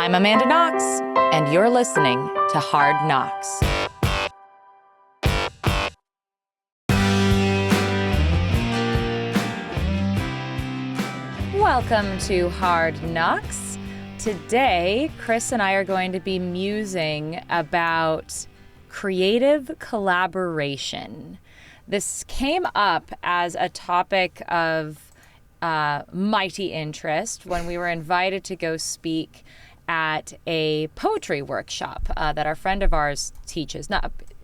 I'm Amanda Knox, and you're listening to Hard Knocks. Welcome to Hard Knocks. Today, Chris and I are going to be musing about creative collaboration. This came up as a topic of mighty interest when we were invited to go speak at a poetry workshop that our friend of ours teaches.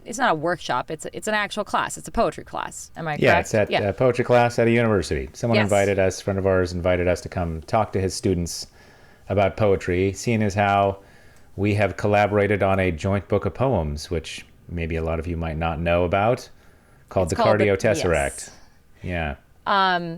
It's not a workshop, it's an actual class. It's a poetry class. Am I correct? Yeah, it's at a poetry class at a university. Someone invited us, a friend of ours invited us to come talk to his students about poetry, seeing as how we have collaborated on a joint book of poems, which maybe a lot of you might not know about, called the Cardio Tesseract. Yes. Yeah.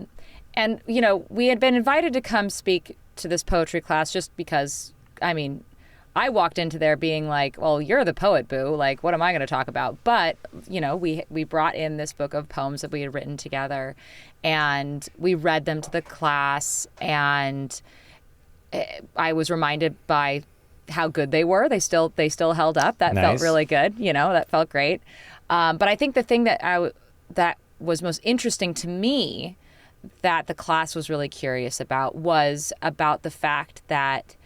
And, you know, we had been invited to come speak to this poetry class just because, I walked into there being like, well, you're the poet, boo. Like, what am I going to talk about? But, you know, we brought in this book of poems that we had written together, and we read them to the class, and I was reminded by how good they were. They still held up. That felt really good. You know, that felt great. But I think the thing that was most interesting to me that the class was really curious about was about the fact that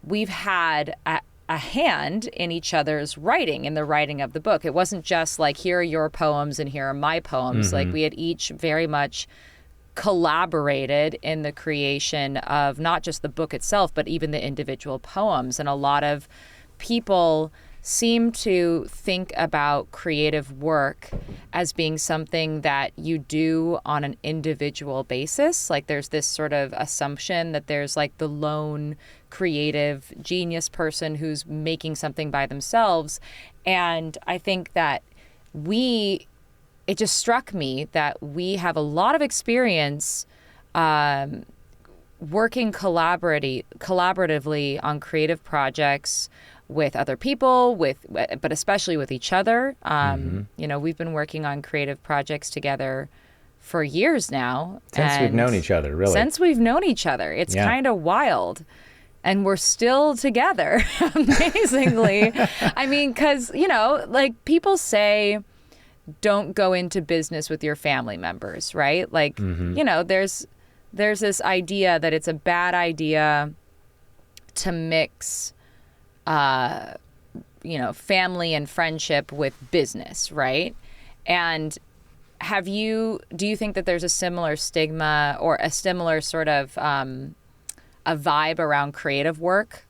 we've had a hand in each other's writing, in the writing of the book. It wasn't just like, here are your poems and here are my poems. Mm-hmm. Like, we had each very much collaborated in the creation of not just the book itself, but even the individual poems. And a lot of people seem to think about creative work as being something that you do on an individual basis. Like, there's this sort of assumption that there's like the lone creative genius person who's making something by themselves. And I think that it just struck me that we have a lot of experience working collaboratively on creative projects with other people, but especially with each other. You know, we've been working on creative projects together for years now. Since we've known each other, really. Since we've known each other. It's kind of wild. And we're still together, amazingly. I mean, because, you know, like, people say, don't go into business with your family members, right? Like, you know, there's this idea that it's a bad idea to mix family and friendship with business, right? And do you think that there's a similar stigma or a similar sort of a vibe around creative work?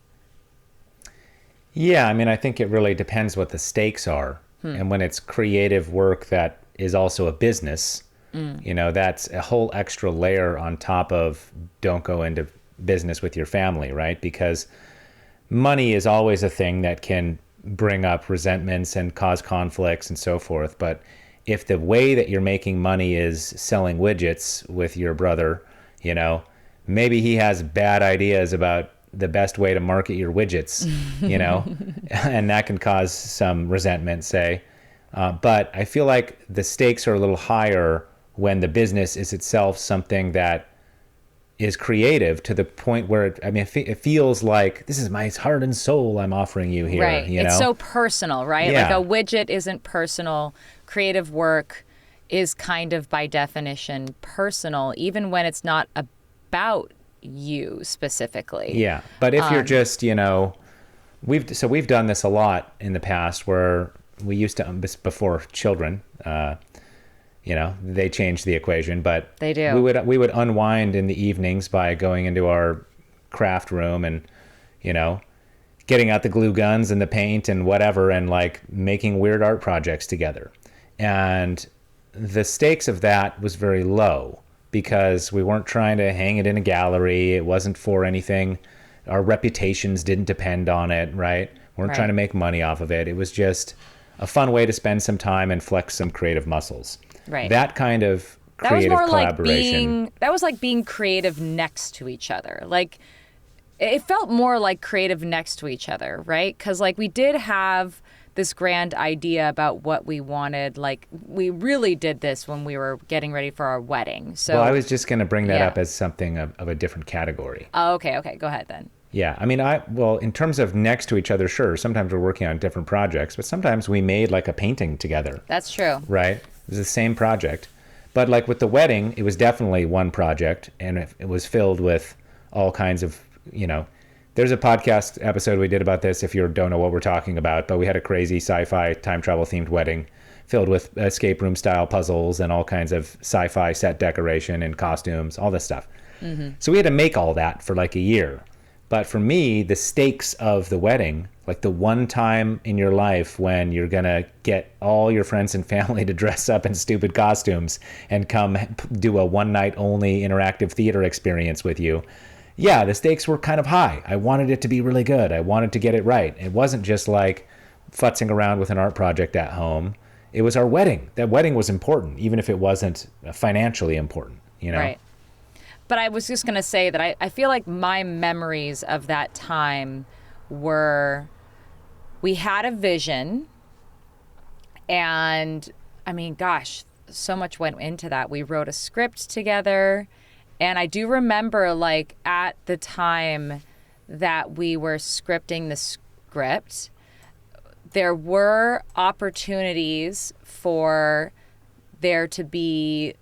Yeah, I think it really depends what the stakes are. And when it's creative work that is also a business, you know, that's a whole extra layer on top of don't go into business with your family, right? Because money is always a thing that can bring up resentments and cause conflicts and so forth. But if the way that you're making money is selling widgets with your brother, you know, maybe he has bad ideas about the best way to market your widgets, you know, and that can cause some resentment, say. But I feel like the stakes are a little higher when the business is itself something that is creative to the point where it feels like this is my heart and soul I'm offering you here. Right. You know? It's so personal, right? Yeah. Like, a widget isn't personal. Creative work is kind of by definition personal, even when it's not about you specifically. Yeah. But if you're just, you know, we've done this a lot in the past where we used to, before children, you know, they changed the equation, but they do. We would unwind in the evenings by going into our craft room and, you know, getting out the glue guns and the paint and whatever, and like making weird art projects together. And the stakes of that was very low because we weren't trying to hang it in a gallery. It wasn't for anything. Our reputations didn't depend on it, right? We weren't trying to make money off of it. It was just a fun way to spend some time and flex some creative muscles. Right. That kind of creative collaboration. That was like being creative next to each other. Like, it felt more like creative next to each other, right? Because, like, we did have this grand idea about what we wanted. Like, we really did this when we were getting ready for our wedding. So, well, I was just going to bring that up as something of a different category. Oh, okay. Go ahead then. Yeah. I mean, well, in terms of next to each other, sure. Sometimes we're working on different projects, but sometimes we made like a painting together. That's true. Right? It was the same project. But like with the wedding, it was definitely one project, and it was filled with all kinds of, there's a podcast episode we did about this if you don't know what we're talking about, but we had a crazy sci-fi time travel themed wedding filled with escape room style puzzles and all kinds of sci-fi set decoration and costumes, all this stuff. Mm-hmm. So we had to make all that for like a year. But for me, the stakes of the wedding, like the one time in your life when you're going to get all your friends and family to dress up in stupid costumes and come do a one night only interactive theater experience with you. Yeah, the stakes were kind of high. I wanted it to be really good. I wanted to get it right. It wasn't just like futzing around with an art project at home. It was our wedding. That wedding was important, even if it wasn't financially important, Right. But I was just going to say that I feel like my memories of that time were, we had a vision, and I mean, gosh, so much went into that. We wrote a script together, and I do remember like at the time that we were scripting the script, there were opportunities for there to be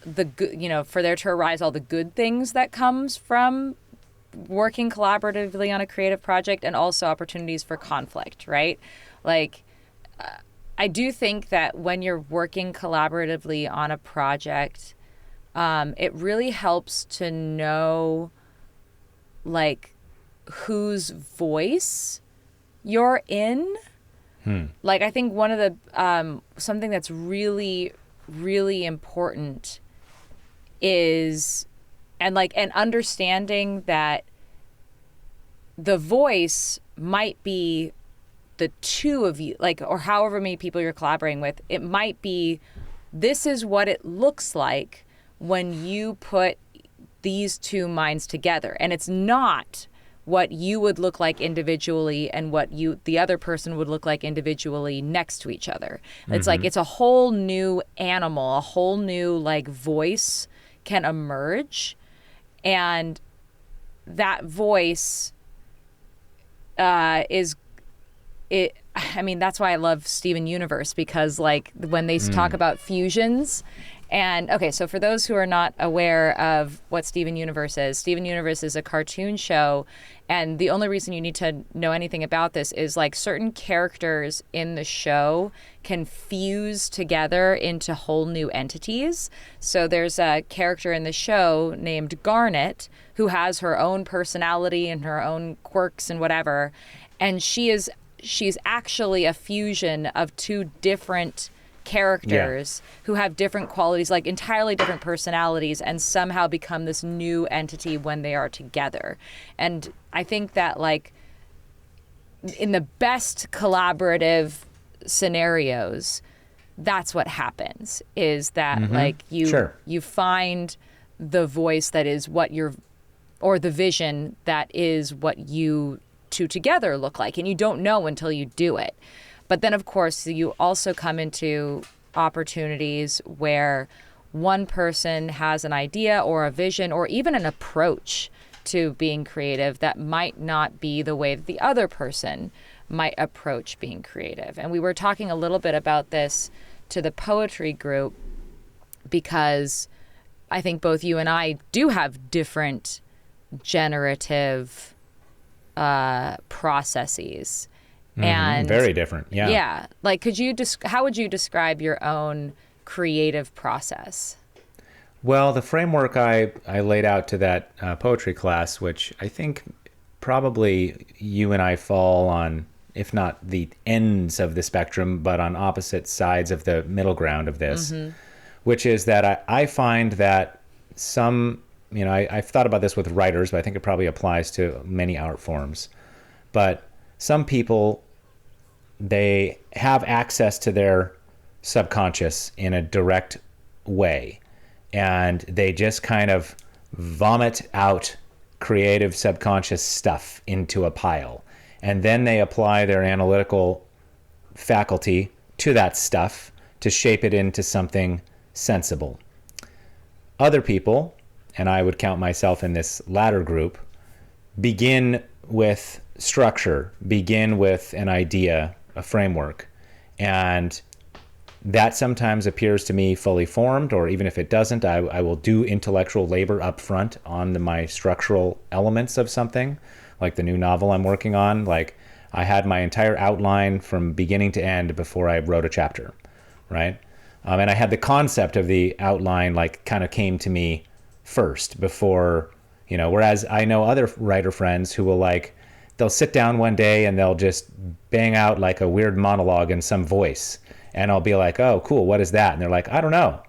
the good, for there to arise all the good things that comes from working collaboratively on a creative project, and also opportunities for conflict, right? Like, I do think that when you're working collaboratively on a project, it really helps to know like whose voice you're in. Like, I think one of the something that's really, really important is and understanding that the voice might be the two of you, like, or however many people you're collaborating with. It might be, this is what it looks like when you put these two minds together, and it's not what you would look like individually and what the other person would look like individually next to each other. It's like, it's a whole new animal, a whole new like voice can emerge, and that voice is it. I mean, that's why I love Steven Universe, because like when they talk about fusions. And okay, so for those who are not aware of what Steven Universe is a cartoon show, and the only reason you need to know anything about this is like certain characters in the show can fuse together into whole new entities. So there's a character in the show named Garnet who has her own personality and her own quirks and whatever, and she's actually a fusion of two different characters who have different qualities, like entirely different personalities, and somehow become this new entity when they are together. And I think that like in the best collaborative scenarios, that's what happens, is that like you find the voice that is what you're, or the vision that is what you two together look like, and you don't know until you do it. But then, of course, you also come into opportunities where one person has an idea or a vision or even an approach to being creative that might not be the way that the other person might approach being creative. And we were talking a little bit about this to the poetry group, because I think both you and I do have different generative processes. And very different. Yeah. Like, how would you describe your own creative process? Well, the framework I laid out to that poetry class, which I think probably you and I fall on, if not the ends of the spectrum, but on opposite sides of the middle ground of this, which is that I find that some, I've thought about this with writers, but I think it probably applies to many art forms. But some people, they have access to their subconscious in a direct way, and they just kind of vomit out creative subconscious stuff into a pile, and then they apply their analytical faculty to that stuff to shape it into something sensible. Other people, and I would count myself in this latter group, begin with structure, begin with an idea, a framework, and that sometimes appears to me fully formed, or even if it doesn't, I will do intellectual labor up front on my structural elements of something, like the new novel I'm working on. Like, I had my entire outline from beginning to end before I wrote a chapter, right? And I had the concept of the outline, like, kind of came to me first before, whereas I know other writer friends who will, like, they'll sit down one day and they'll just bang out like a weird monologue in some voice. And I'll be like, oh, cool, what is that? And they're like, I don't know.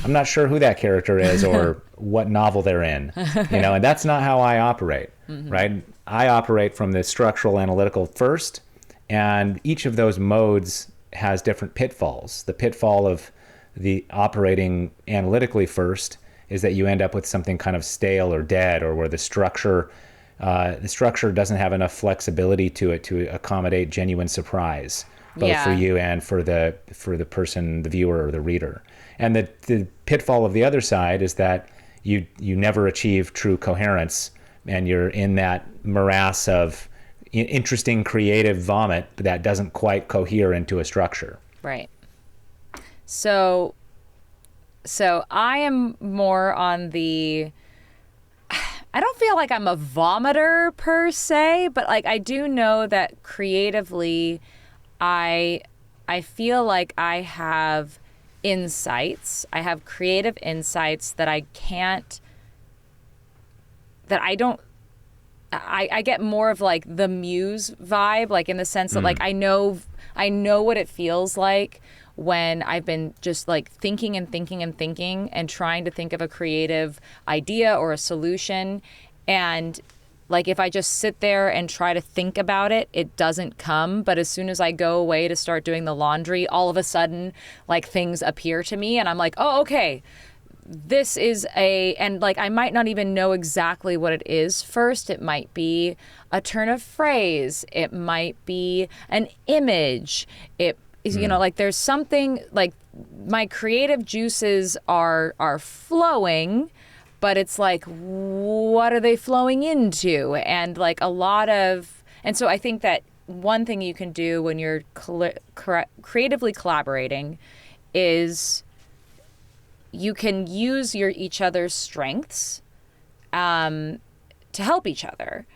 I'm not sure who that character is or what novel they're in. And that's not how I operate, right? I operate from the structural analytical first, and each of those modes has different pitfalls. The pitfall of the operating analytically first is that you end up with something kind of stale or dead, or where the structure doesn't have enough flexibility to it to accommodate genuine surprise, both for you and for the person, the viewer or the reader. And the pitfall of the other side is that you never achieve true coherence, and you're in that morass of interesting creative vomit that doesn't quite cohere into a structure. Right. So I am more on the, I don't feel like I'm a vomiter per se, but like I do know that creatively I feel like I have insights. I have creative insights that I get more of like the muse vibe, like in the sense that like I know what it feels like when I've been just like thinking and trying to think of a creative idea or a solution. And like if I just sit there and try to think about it, it doesn't come. But as soon as I go away to start doing the laundry, all of a sudden like things appear to me and I'm like, oh, okay. This is and like I might not even know exactly what it is first. It might be a turn of phrase. It might be an image. It is, like there's something like my creative juices are flowing, but it's like, what are they flowing into? And like and so I think that one thing you can do when you're creatively collaborating is you can use each other's strengths to help each other,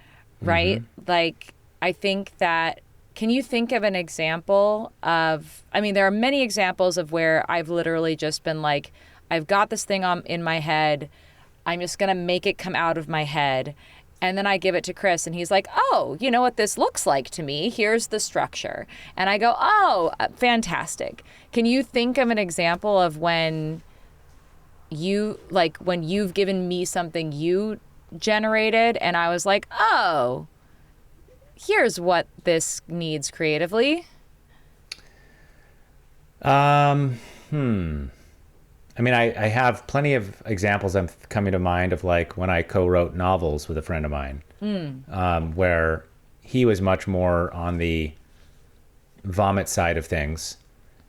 right? Mm-hmm. Like, I think that, can you think of an example of, there are many examples of where I've literally just been like, I've got this thing in my head, I'm just going to make it come out of my head. And then I give it to Chris and he's like, oh, you know what this looks like to me? Here's the structure. And I go, oh, fantastic. Can you think of an example of when you've given me something you generated and I was like, oh, here's what this needs creatively? I have plenty of examples I'm coming to mind of like when I co-wrote novels with a friend of mine, where he was much more on the vomit side of things.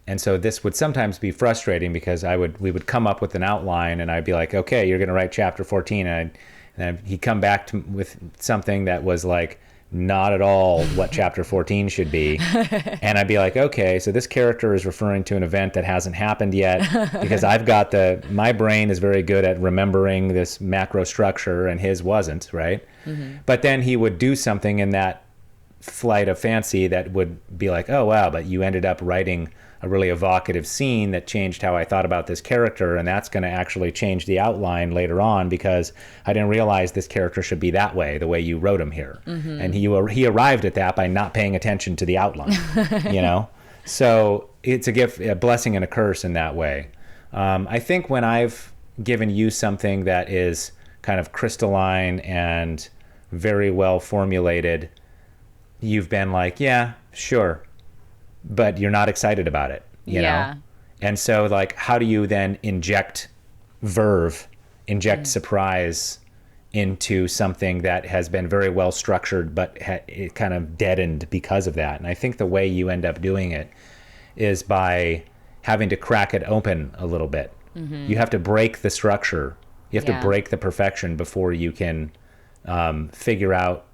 And so this would sometimes be frustrating because we would come up with an outline and I'd be like, okay, you're going to write chapter 14. And he'd come back with something that was like not at all what chapter 14 should be. And I'd be like, okay, so this character is referring to an event that hasn't happened yet because my brain is very good at remembering this macro structure and his wasn't, right? Mm-hmm. But then he would do something in that flight of fancy that would be like, oh, wow, but you ended up writing a really evocative scene that changed how I thought about this character, and that's going to actually change the outline later on because I didn't realize this character should be that way, the way you wrote him here. Mm-hmm. And he arrived at that by not paying attention to the outline, So it's a blessing and a curse in that way. I think when I've given you something that is kind of crystalline and very well formulated, you've been like, yeah, sure, but you're not excited about it, you know? And so like, how do you then inject surprise into something that has been very well structured, but it kind of deadened because of that? And I think the way you end up doing it is by having to crack it open a little bit. Mm-hmm. You have to break the structure. You have to break the perfection before you can figure out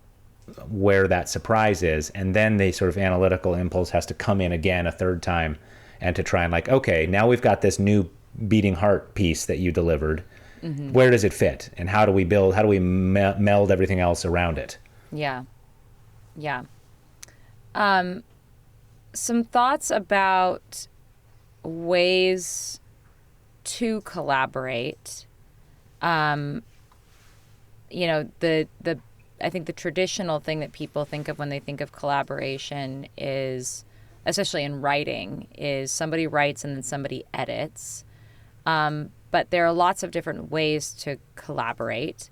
where that surprise is, and then the sort of analytical impulse has to come in again a third time and to try and like, okay, now we've got this new beating heart piece that you delivered. Where does it fit, and how do we meld everything else around it? Yeah. Some thoughts about ways to collaborate. I think the traditional thing that people think of when they think of collaboration is, especially in writing, is somebody writes and then somebody edits. But there are lots of different ways to collaborate.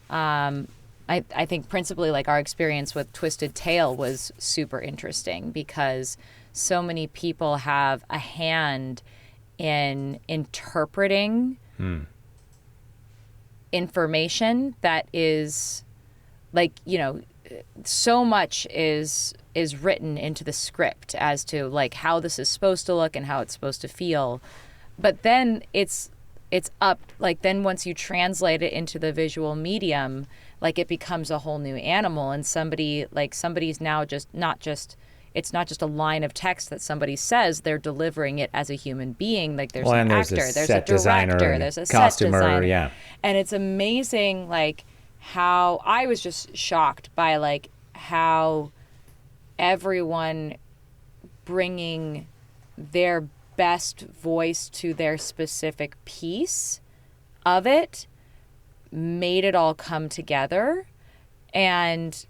I think principally like our experience with Twisted Tale was super interesting because so many people have a hand in interpreting information that is like, so much is written into the script as to like how this is supposed to look and how it's supposed to feel. But then it's up, like then once you translate it into the visual medium, like it becomes a whole new animal, and somebody's now it's not just a line of text that somebody says, they're delivering it as a human being. Like there's an actor, there's a director, there's a costumer, set designer. Yeah. And it's amazing like how I was just shocked by like how everyone bringing their best voice to their specific piece of it made it all come together. And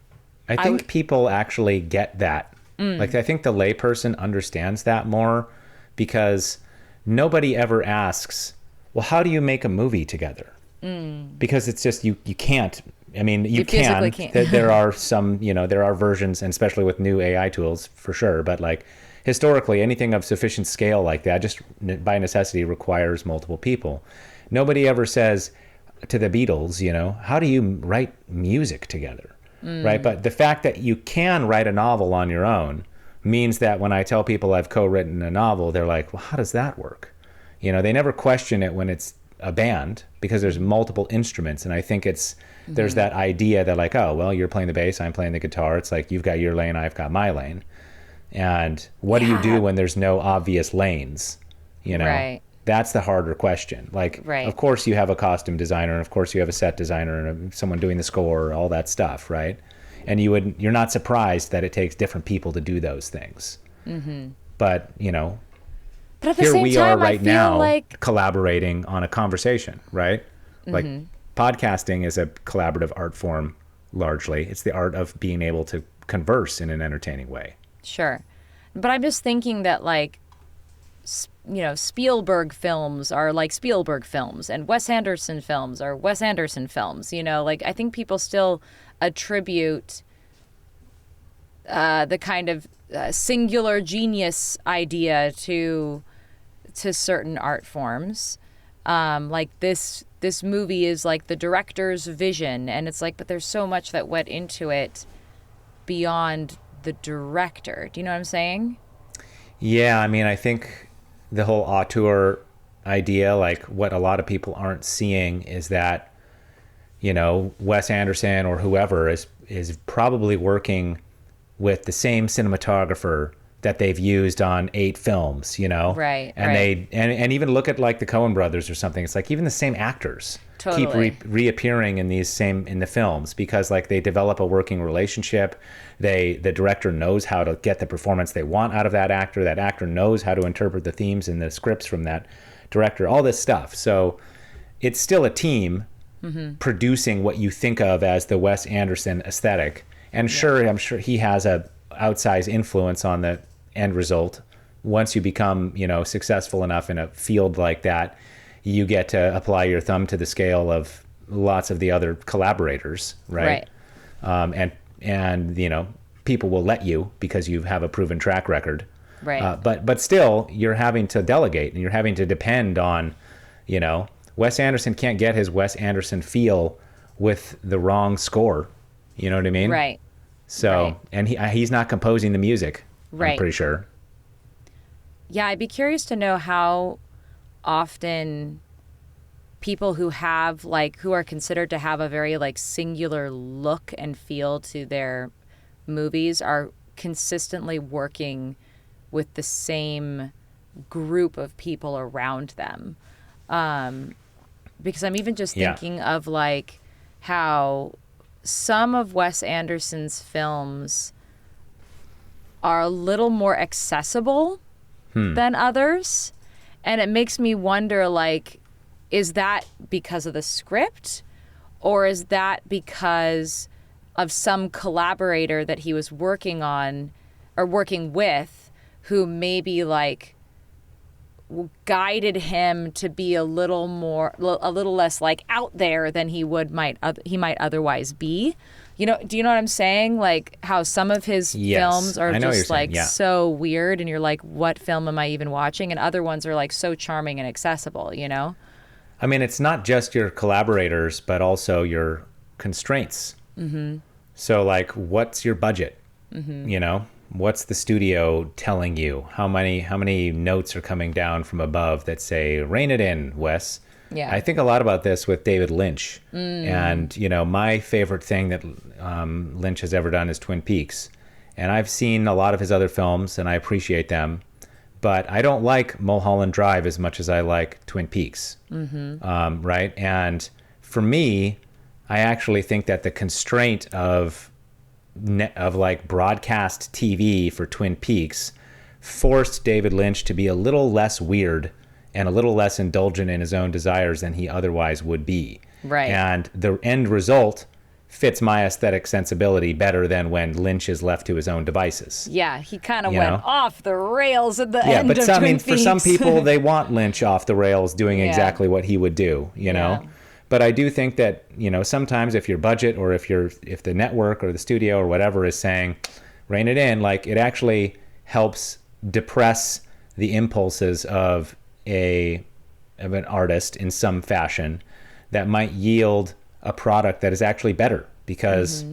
I think people actually get that. Like I think the layperson understands that more, because nobody ever asks, well, how do you make a movie together? Because it's just you can't. I mean, you can. There are some, there are versions, and especially with new AI tools for sure, but like historically, anything of sufficient scale like that just by necessity requires multiple people. Nobody ever says to the Beatles, how do you write music together? Right? But the fact that you can write a novel on your own means that when I tell people I've co-written a novel, they're like, well, how does that work? They never question it when it's a band, because there's multiple instruments. And I think there's that idea that like, oh, well, you're playing the bass, I'm playing the guitar. It's like, you've got your lane, I've got my lane. And what do you do when there's no obvious lanes? Right. That's the harder question. Like, Of course you have a costume designer, and of course you have a set designer and someone doing the score, all that stuff, right? And you're not surprised that it takes different people to do those things. But, but at the here same we time, are right I feel now like collaborating on a conversation, right? Like podcasting is a collaborative art form largely. It's the art of being able to converse in an entertaining way. Sure. But I'm just thinking that like, Spielberg films are like Spielberg films, and Wes Anderson films are Wes Anderson films. Like I think people still attribute the kind of singular genius idea to certain art forms. Like this movie is like the director's vision, and it's like, but there's so much that went into it beyond the director. Do you know what I'm saying? Yeah, I mean, I think the whole auteur idea, like what a lot of people aren't seeing is that, Wes Anderson or whoever is probably working with the same cinematographer that they've used on 8 films, Right. And and even look at like the Coen brothers or something. It's like even the same actors keep reappearing in the films, because like they develop a working relationship. The director knows how to get the performance they want out of that actor. That actor knows how to interpret the themes in the scripts from that director, all this stuff. So it's still a team producing what you think of as the Wes Anderson aesthetic. And I'm sure he has a outsized influence on the end result. Once you become, successful enough in a field like that, you get to apply your thumb to the scale of lots of the other collaborators, right? And people will let you because you have a proven track record. Right. But still, you're having to delegate, and you're having to depend on, Wes Anderson can't get his Wes Anderson feel with the wrong score. You know what I mean? Right. So, and he's not composing the music. Right. I'm pretty sure. Yeah, I'd be curious to know how often people who have like who are considered to have a very like singular look and feel to their movies are consistently working with the same group of people around them. Because I'm even just thinking of like how some of Wes Anderson's films are a little more accessible than others. And it makes me wonder, like, is that because of the script, or is that because of some collaborator that he was working on or working with who maybe like guided him to be a little less like out there than he might otherwise be? You know, do you know what I'm saying? Like how some of his films are just like so weird and you're like, what film am I even watching? And other ones are like so charming and accessible, you know? I mean, it's not just your collaborators, but also your constraints. Mm-hmm. So like, what's your budget? Mm-hmm. You know, what's the studio telling you? How many notes are coming down from above that say, rein it in, Wes? Yeah. I think a lot about this with David Lynch. And, you know, my favorite thing that Lynch has ever done is Twin Peaks. And I've seen a lot of his other films and I appreciate them. But I don't like Mulholland Drive as much as I like Twin Peaks. Mm-hmm. Right? And for me, I actually think that the constraint of like broadcast TV for Twin Peaks forced David Lynch to be a little less weird and a little less indulgent in his own desires than he otherwise would be. Right. And the end result fits my aesthetic sensibility better than when Lynch is left to his own devices. Yeah, he kind of went off the rails at the end of Twin Peaks. For some people, they want Lynch off the rails doing exactly what he would do, you know? But I do think that, you know, sometimes if your budget or if the network or the studio or whatever is saying, rein it in, like it actually helps depress the impulses of an artist in some fashion that might yield a product that is actually better because,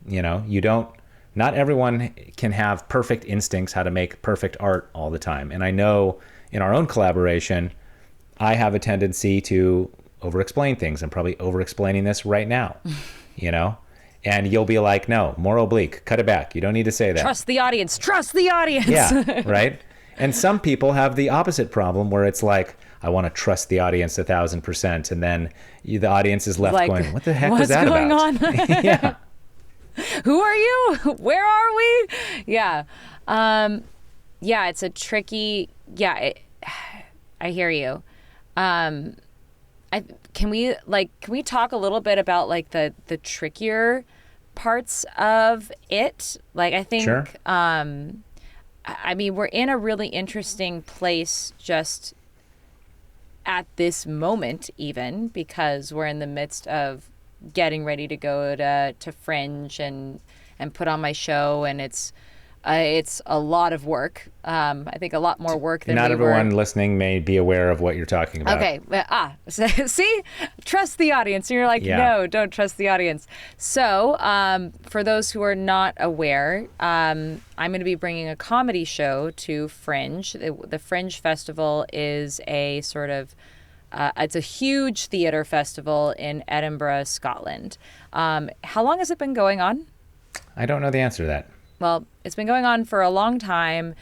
you know, not everyone can have perfect instincts how to make perfect art all the time. And I know in our own collaboration, I have a tendency to over-explain things. I'm probably over-explaining this right now, you know? And you'll be like, no, more oblique, cut it back. You don't need to say that. Trust the audience. Yeah, right? And some people have the opposite problem where it's like, I want to trust the audience 1,000%. And then the audience is left like, going, what the heck was that about? What's going on? Yeah. Who are you? Where are we? Yeah. Yeah, it's a tricky, I hear you. Can we talk a little bit about like the trickier parts of it? Like, I think, sure. I mean, we're in a really interesting place just at this moment, even because we're in the midst of getting ready to go to Fringe and put on my show, and it's a lot of work. I think a lot more work than not everyone listening may be aware of what you're talking about. Okay. See, trust the audience. And you're like, no, don't trust the audience. So, for those who are not aware, I'm going to be bringing a comedy show to Fringe. The Fringe Festival is a sort of it's a huge theater festival in Edinburgh, Scotland. How long has it been going on? I don't know the answer to that. Well, it's been going on for a long time.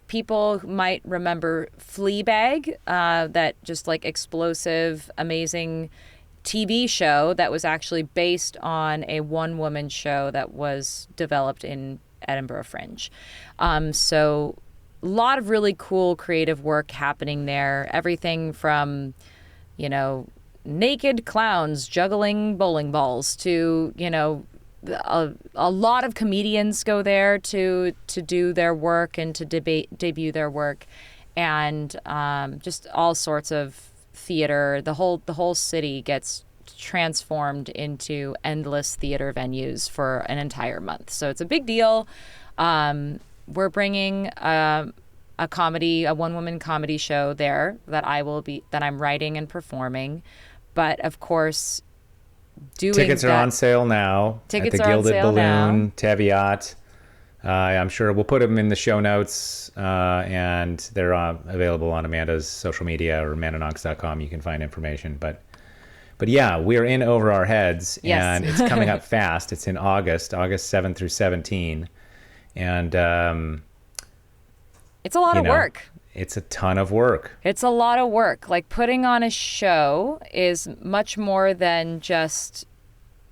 People might remember Fleabag, that just like explosive, amazing TV show that was actually based on a one-woman show that was developed in Edinburgh Fringe. So a lot of really cool creative work happening there. Everything from, you know, naked clowns juggling bowling balls to, you know, a lot of comedians go there to do their work and to debut their work, and just all sorts of theater. The whole city gets transformed into endless theater venues for an entire month. So it's a big deal. We're bringing a one-woman comedy show there that I'm writing and performing, but of course, tickets are on sale now. Tickets at the are Gilded on sale Balloon, now. Teviot. I'm sure we'll put them in the show notes, and they're available on Amanda's social media or amandaknox.com. You can find information. But yeah, we're in Over Our Heads, Yes. and it's coming up fast. It's in August 7 through 17. And It's a lot of work. It's a ton of work. It's a lot of work. Like, putting on a show is much more than just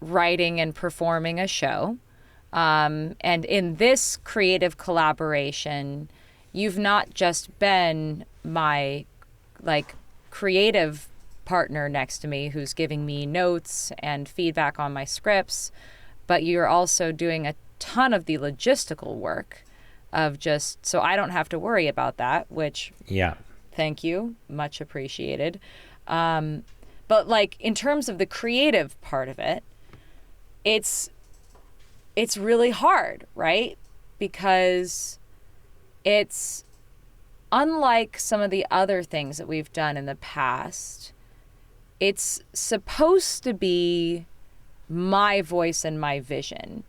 writing and performing a show. And in this creative collaboration, you've not just been my like creative partner next to me who's giving me notes and feedback on my scripts, but you're also doing a ton of the logistical work of just so I don't have to worry about that, which thank you, much appreciated. But like in terms of the creative part of it, it's really hard, right? Because it's unlike some of the other things that we've done in the past. It's supposed to be my voice and my vision.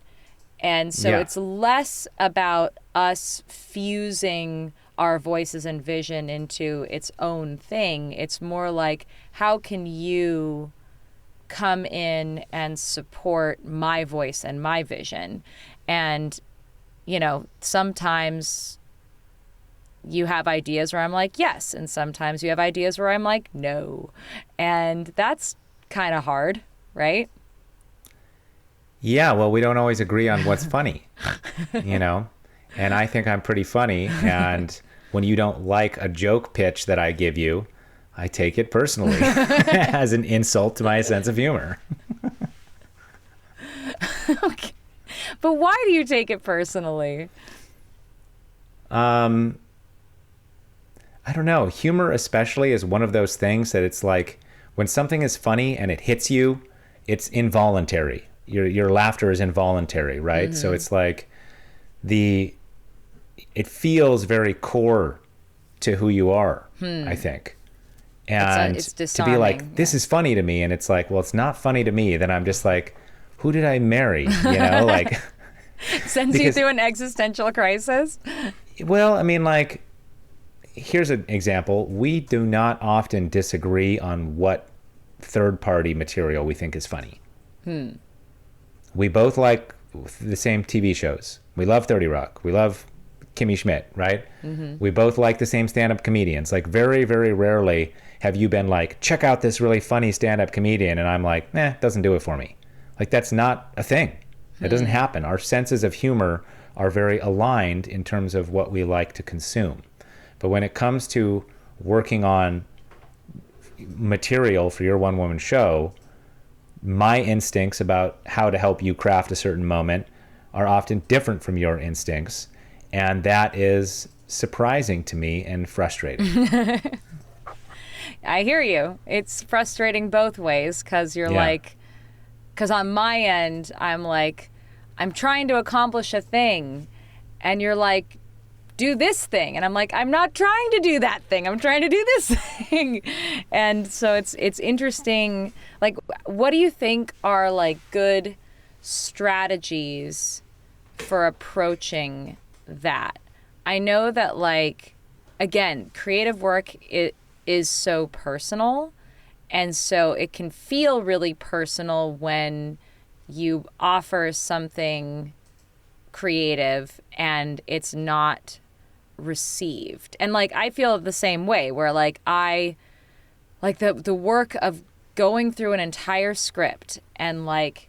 And so it's less about us fusing our voices and vision into its own thing. It's more like, how can you come in and support my voice and my vision? And, you know, sometimes you have ideas where I'm like, yes. And sometimes you have ideas where I'm like, no. And that's kind of hard, right? Yeah, well, we don't always agree on what's funny, you know? And I think I'm pretty funny. And when you don't like a joke pitch that I give you, I take it personally as an insult to my sense of humor. Okay. But why do you take it personally? I don't know. Humor especially is one of those things that it's like when something is funny and it hits you, it's involuntary. Your laughter is involuntary, right? Mm-hmm. So it's like it feels very core to who you are, I think. And it's to be like, this is funny to me. And it's like, well, it's not funny to me. Then I'm just like, who did I marry? You know, like. Sends you through an existential crisis? Well, I mean, like, here's an example. We do not often disagree on what third-party material we think is funny. We both like the same TV shows. We love 30 Rock. We love Kimmy Schmidt, right? Mm-hmm. We both like the same stand-up comedians. Like, very, very rarely have you been like, check out this really funny stand-up comedian, and I'm like, doesn't do it for me. Like, that's not a thing. That doesn't happen. Our senses of humor are very aligned in terms of what we like to consume. But when it comes to working on material for your one-woman show, my instincts about how to help you craft a certain moment are often different from your instincts. And that is surprising to me and frustrating. I hear you. It's frustrating both ways because you're like, because on my end, I'm like, I'm trying to accomplish a thing. And you're like, do this thing. And I'm like, I'm not trying to do that thing. I'm trying to do this thing. And so it's interesting. Like, what do you think are like good strategies for approaching that? I know that, like, again, creative work is so personal. And so it can feel really personal when you offer something creative and it's not received. And like, I feel the same way where like I like the work of going through an entire script and like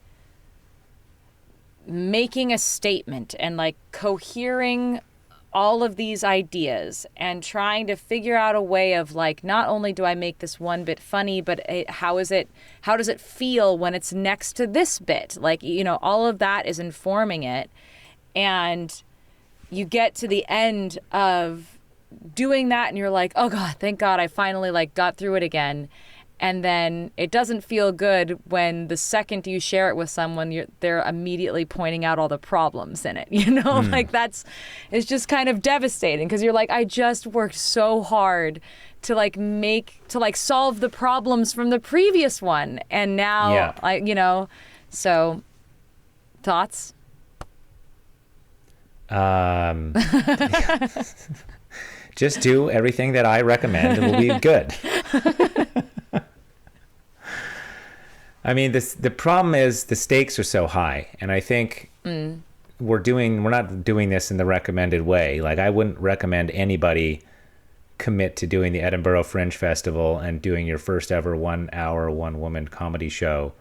making a statement and like cohering all of these ideas and trying to figure out a way of like, not only do I make this one bit funny, but how does it feel when it's next to this bit? Like, you know, all of that is informing it. And you get to the end of doing that and you're like, oh God, thank God I finally like got through it again. And then it doesn't feel good when the second you share it with someone, they're immediately pointing out all the problems in it. You know, like it's just kind of devastating because you're like, I just worked so hard to solve the problems from the previous one. And now, so thoughts? Um, just do everything that I recommend and we'll be good. I mean, the problem is the stakes are so high, and I think we're not doing this in the recommended way. Like, I wouldn't recommend anybody commit to doing the Edinburgh Fringe Festival and doing your first ever 1 hour, one woman comedy show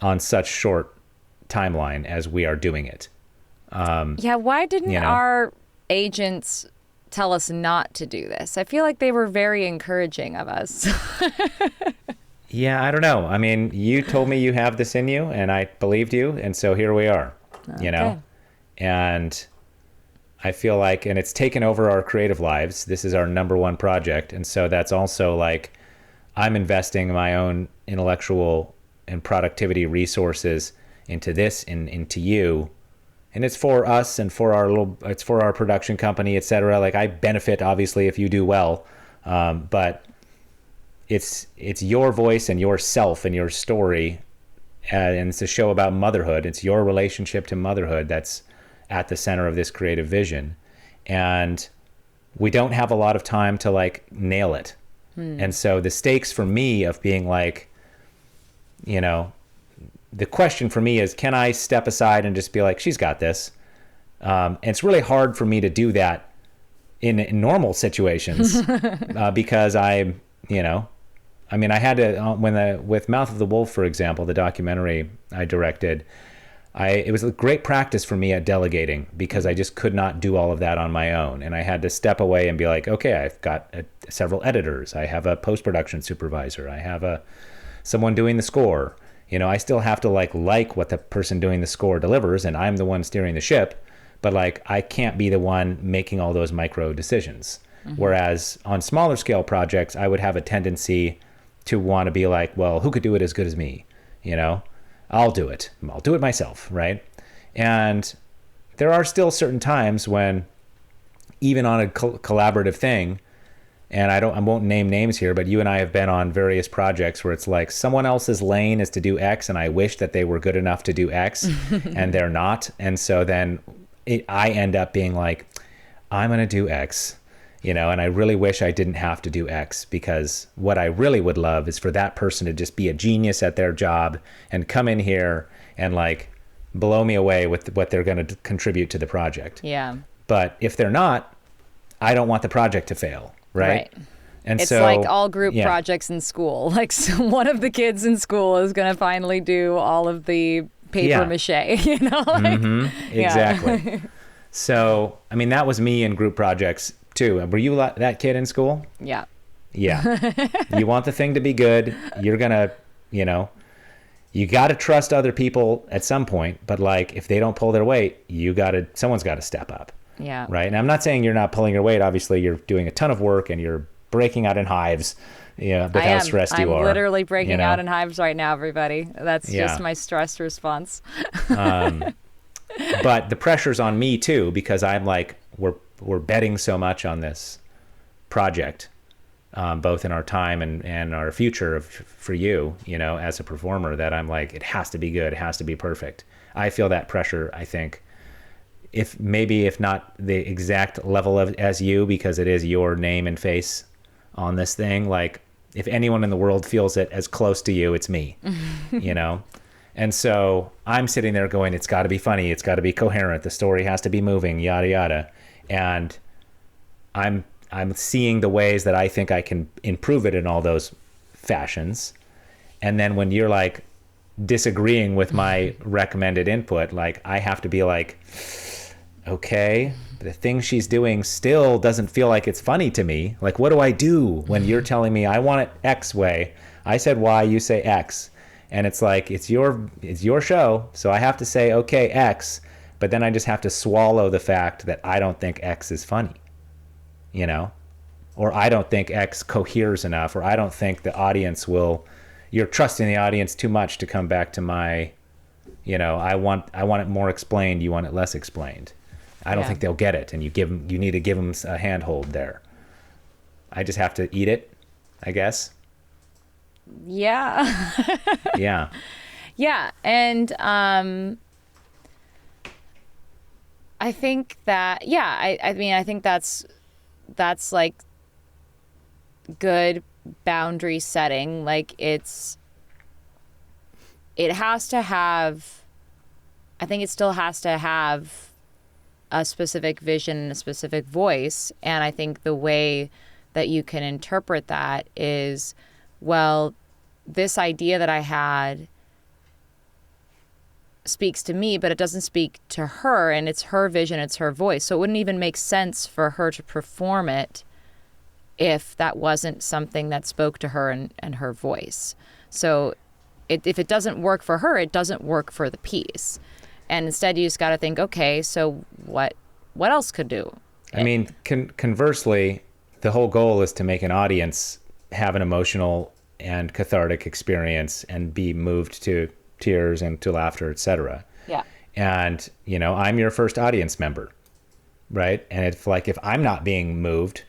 on such short timeline as we are doing it. Yeah, why didn't our agents tell us not to do this? I feel like they were very encouraging of us. Yeah, I don't know. I mean, you told me you have this in you, and I believed you, and so here we are, you know? And I feel like, and it's taken over our creative lives. This is our number one project, and so that's also like, I'm investing my own intellectual and productivity resources into this and into you, and it's for us and it's for our production company, etc. Like, I benefit obviously if you do well, but it's your voice and yourself and your story, and it's a show about motherhood. It's your relationship to motherhood that's at the center of this creative vision, and we don't have a lot of time to like nail it. And so the stakes for me of being like, you know, the question for me is, can I step aside and just be like, she's got this? And it's really hard for me to do that in normal situations because I had to, with Mouth of the Wolf, for example, the documentary I directed, it was a great practice for me at delegating because I just could not do all of that on my own. And I had to step away and be like, okay, I've got several editors. I have a post-production supervisor. I have someone doing the score. You know, I still have to like what the person doing the score delivers, and I'm the one steering the ship, but like, I can't be the one making all those micro decisions. Whereas on smaller scale projects, I would have a tendency to want to be like, well, who could do it as good as me? You know, I'll do it myself. Right. And there are still certain times when, even on a collaborative thing, and I won't name names here, but you and I have been on various projects where it's like someone else's lane is to do X, and I wish that they were good enough to do X, and they're not. And so then I end up being like, I'm going to do X, you know, and I really wish I didn't have to do X, because what I really would love is for that person to just be a genius at their job and come in here and like blow me away with what they're going to contribute to the project. Yeah. But if they're not, I don't want the project to fail. Right. And it's like all group projects in school. Like, so one of the kids in school is going to finally do all of the paper mache, you know? Like, exactly. So, I mean, that was me in group projects too. Were you that kid in school? Yeah. You want the thing to be good. You're going to, you know, you got to trust other people at some point, but like, if they don't pull their weight, someone's got to step up. Yeah. Right. And I'm not saying you're not pulling your weight. Obviously, you're doing a ton of work and you're breaking out in hives. Yeah. With how stressed you are. I'm literally breaking out in hives right now, everybody. That's just my stress response. But the pressure's on me too, because I'm like, we're betting so much on this project, both in our time and our future for you, you know, as a performer, that I'm like, it has to be good. It has to be perfect. I feel that pressure, I think. If not the exact level as you, because it is your name and face on this thing. Like, if anyone in the world feels it as close to you, it's me, you know? And so I'm sitting there going, it's got to be funny. It's got to be coherent. The story has to be moving, yada, yada. And I'm seeing the ways that I think I can improve it in all those fashions. And then when you're like disagreeing with my recommended input, like, I have to be like, okay, the thing she's doing still doesn't feel like it's funny to me. Like, what do I do when you're telling me I want it X way? I said Y, you say X. And it's like, it's your show, so I have to say, okay, X, but then I just have to swallow the fact that I don't think X is funny, you know? Or I don't think X coheres enough, or I don't think the audience you're trusting the audience too much to come back to my, you know, I want it more explained, you want it less explained. I don't think they'll get it, and you need to give them a handhold there. I just have to eat it, I guess. Yeah. Yeah. And I think that, yeah, I mean, I think that's like good boundary setting. Like it has to have, I think it still has to have a specific vision and a specific voice. And I think the way that you can interpret that is, well, this idea that I had speaks to me, but it doesn't speak to her, and it's her vision, it's her voice. So it wouldn't even make sense for her to perform it if that wasn't something that spoke to her and her voice. So if it doesn't work for her, it doesn't work for the piece. And instead you just got to think, okay, so what else could do? I mean, conversely, the whole goal is to make an audience have an emotional and cathartic experience and be moved to tears and to laughter, etc. Yeah. And, you know, I'm your first audience member, right? And it's like, if I'm not being moved,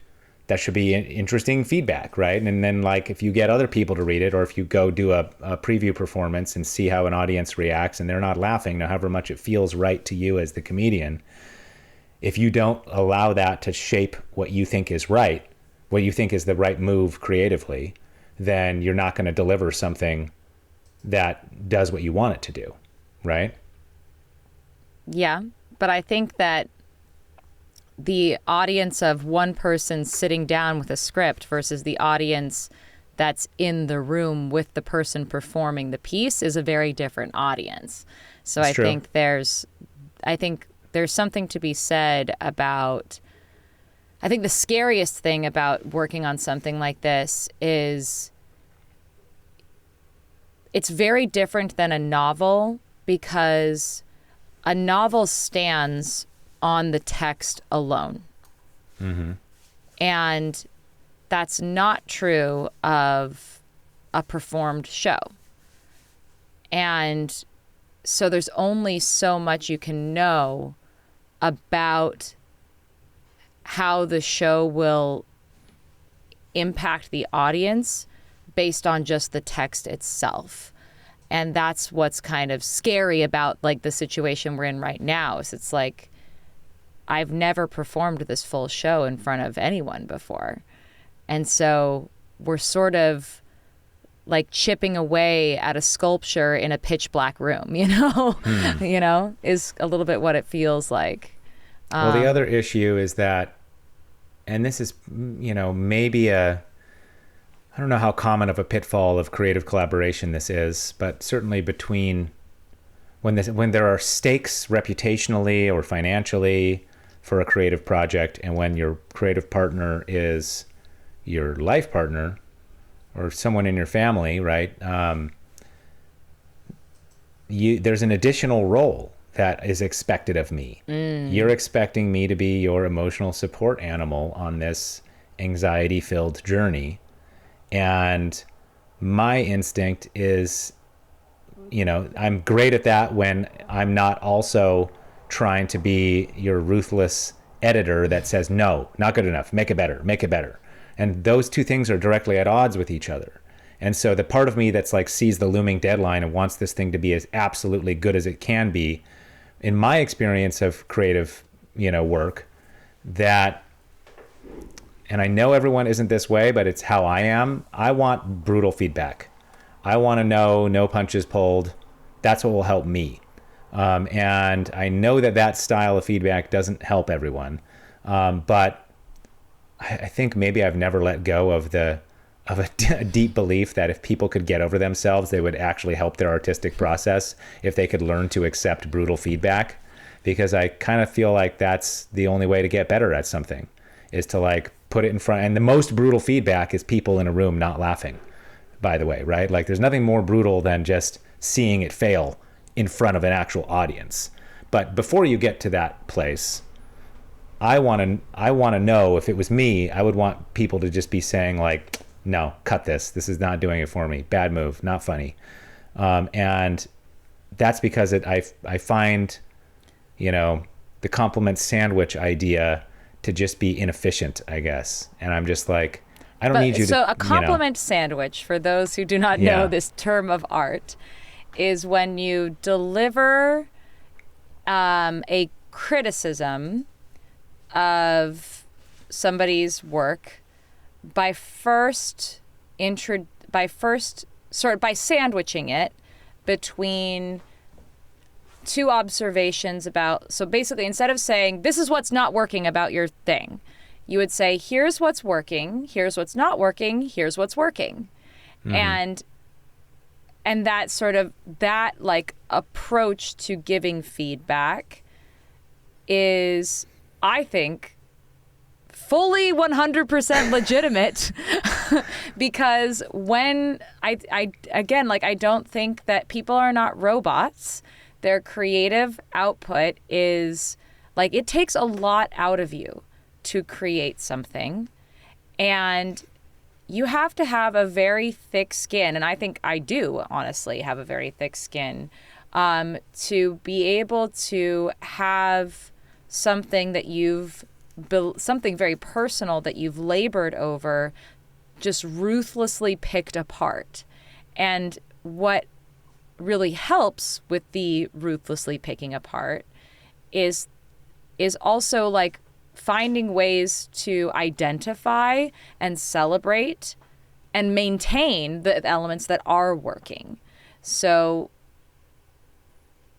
that should be interesting feedback, right? And then, like, if you get other people to read it, or if you go do a preview performance and see how an audience reacts and they're not laughing, however much it feels right to you as the comedian, if you don't allow that to shape what you think is right, what you think is the right move creatively, then you're not going to deliver something that does what you want it to do, right? Yeah, but I think that the audience of one person sitting down with a script versus the audience that's in the room with the person performing the piece is a very different audience. So That's I true. think there's something to be said about, I think the scariest thing about working on something like this is it's very different than a novel, because a novel stands on the text alone. Mm-hmm. And that's not true of a performed show. And so there's only so much you can know about how the show will impact the audience based on just the text itself. And that's what's kind of scary about, like, the situation we're in right now. Is it's like, I've never performed this full show in front of anyone before. And so we're sort of like chipping away at a sculpture in a pitch black room, you know? You know, is a little bit what it feels like. Well, the other issue is that, and this is, you know, maybe I don't know how common of a pitfall of creative collaboration this is, but certainly between when there are stakes reputationally or financially for a creative project, and when your creative partner is your life partner or someone in your family, right? There's an additional role that is expected of me. You're expecting me to be your emotional support animal on this anxiety-filled journey. And my instinct is, you know, I'm great at that when I'm not also trying to be your ruthless editor that says, no, not good enough, make it better, make it better. And those two things are directly at odds with each other. And so the part of me that's like sees the looming deadline and wants this thing to be as absolutely good as it can be, in my experience of creative, you know, work, that, and I know everyone isn't this way, but it's how I am. I want brutal feedback. I want to know no punches pulled. That's what will help me. And I know that style of feedback doesn't help everyone. But I think maybe I've never let go of a deep belief that if people could get over themselves, they would actually help their artistic process if they could learn to accept brutal feedback. Because I kind of feel like that's the only way to get better at something, is to like put it in front. And the most brutal feedback is people in a room not laughing, by the way, right? Like there's nothing more brutal than just seeing it fail in front of an actual audience. But before you get to that place, I want to know, if it was me, I would want people to just be saying like, no, cut this. This is not doing it for me. Bad move, not funny. And that's because I find, you know, the compliment sandwich idea to just be inefficient, I guess. And I'm just like, I don't need you to. So a compliment sandwich, for those who do not know this term of art, is when you deliver a criticism of somebody's work by by sandwiching it between two observations about, so basically instead of saying this is what's not working about your thing, you would say here's what's working, here's what's not working, here's what's working. And that sort of, that like approach to giving feedback is, I think, fully 100% legitimate because when I again, like, I don't think that people are not robots. Their creative output is like, it takes a lot out of you to create something, and you have to have a very thick skin, and I think I do honestly have a very thick skin, to be able to have something that something very personal that you've labored over just ruthlessly picked apart. And what really helps with the ruthlessly picking apart is also like finding ways to identify and celebrate and maintain the elements that are working. So